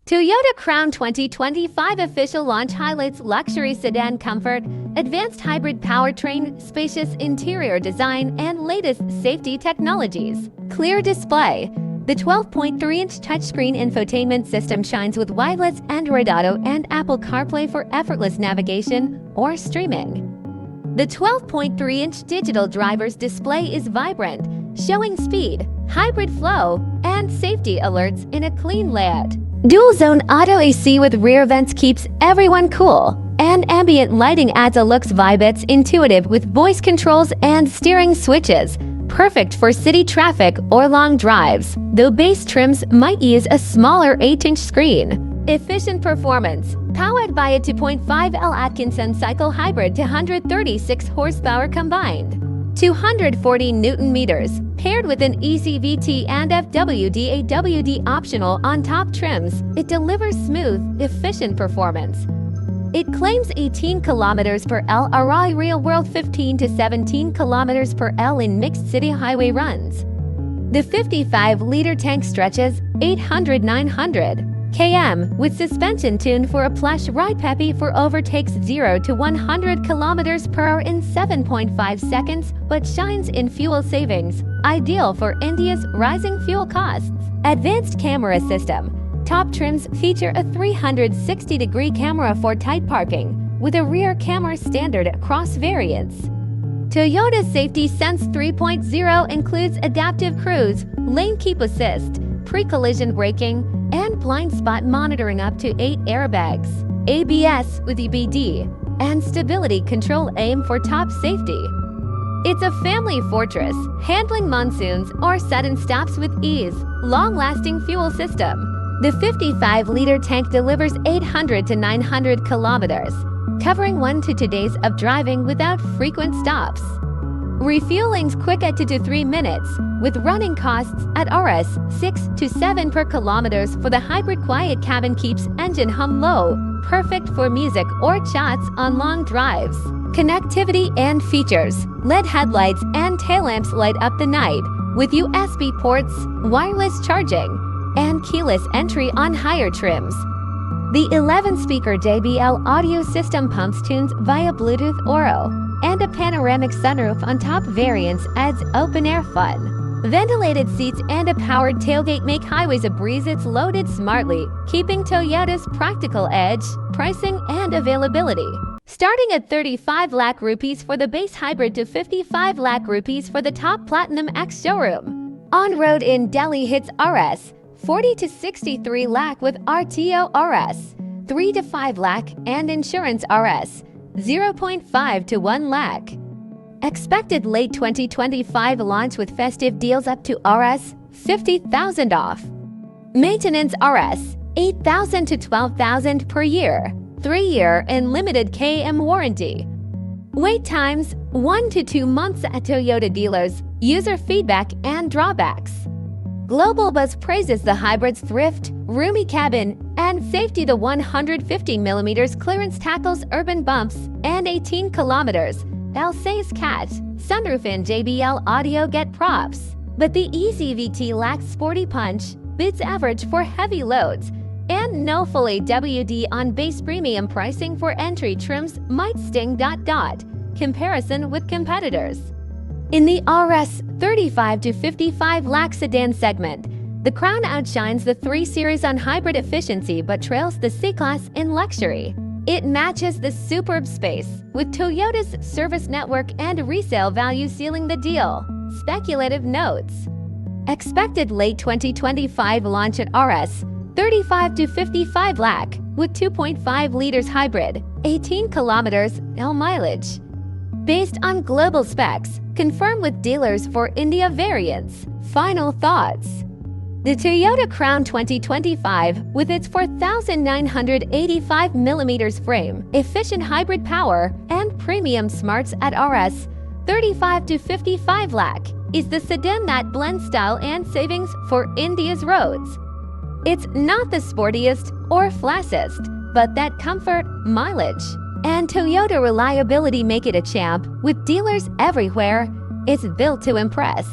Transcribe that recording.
Toyota Crown 2025 official launch highlights luxury sedan comfort, advanced hybrid powertrain, spacious interior design, and latest safety technologies. Clear display. The 12.3-inch touchscreen infotainment system shines with wireless Android Auto and Apple CarPlay for effortless navigation or streaming. The 12.3-inch digital driver's display is vibrant, showing speed, hybrid flow, and safety alerts in a clean layout. Dual-zone auto AC with rear vents keeps everyone cool, and ambient lighting adds a looks vibe. It's intuitive with voice controls and steering switches, perfect for city traffic or long drives, though base trims might use a smaller 8-inch screen. Efficient performance. Powered by a 2.5L Atkinson cycle hybrid to 136 horsepower combined. 240 Newton-meters, paired with an ECVT and FWD-AWD optional on top trims, it delivers smooth, efficient performance. It claims 18 km per L, real-world 15 to 17 km per L in mixed city highway runs. The 55-liter tank stretches 800-900 km with suspension tuned for a plush ride, peppy for overtakes 0 to 100 km per hour in 7.5 seconds, but shines in fuel savings, ideal for India's rising fuel costs. Advanced camera system. Top trims feature a 360-degree camera for tight parking, with a rear camera standard across variants. Toyota's Safety Sense 3.0 includes adaptive cruise, lane keep assist, pre-collision braking, and blind spot monitoring, up to 8 airbags, ABS with EBD, and stability control aim for top safety. It's a family fortress, handling monsoons or sudden stops with ease. Long-lasting fuel system. The 55-liter tank delivers 800 to 900 kilometers, covering 1 to 2 days of driving without frequent stops. Refueling's quick at 2 to 3 minutes, with running costs at Rs. 6 to 7 per kilometers for the hybrid. Quiet cabin keeps engine hum low, perfect for music or chats on long drives. Connectivity and features. LED headlights and tail lamps light up the night, with USB ports, wireless charging, and keyless entry on higher trims. The 11-speaker JBL audio system pumps tunes via Bluetooth Oro, and a panoramic sunroof on top variants adds open-air fun. Ventilated seats and a powered tailgate make highways a breeze. It's loaded smartly, keeping Toyota's practical edge, pricing and availability. Starting at 35 lakh rupees for the base hybrid to 55 lakh rupees for the top Platinum X showroom. On-road in Delhi hits Rs. 40 to 63 lakh with RTO Rs. 3 to 5 lakh and insurance Rs. 0.5 to 1 lakh. Expected late 2025 launch with festive deals up to Rs. 50,000 off. Maintenance Rs. 8,000 to 12,000 per year. 3-year and limited km warranty. Wait times 1 to 2 months at Toyota dealers. User feedback and drawbacks. Global Buzz praises the hybrid's thrift, roomy cabin, and safety. The 150mm clearance tackles urban bumps and 18 km. L-Says catch, sunroof and JBL audio get props. But the ECVT lacks sporty punch, bids average for heavy loads, and no full AWD on base. Premium pricing for entry trims might sting. Comparison with competitors. In the Rs. 35 to 55 lakh sedan segment, the Crown outshines the 3 Series on hybrid efficiency but trails the C-Class in luxury. It matches the superb space, with Toyota's service network and resale value sealing the deal. Speculative notes. Expected late 2025 launch at Rs. 35 to 55 lakh with 2.5 liters hybrid, 18 kilometers L mileage. Based on global specs, confirmed with dealers for India variants. Final thoughts. The Toyota Crown 2025, with its 4,985mm frame, efficient hybrid power, and premium smarts at Rs. 35 to 55 lakh, is the sedan that blends style and savings for India's roads. It's not the sportiest or flassiest, but that comfort, mileage, and Toyota reliability make it a champ. With dealers everywhere, it's built to impress.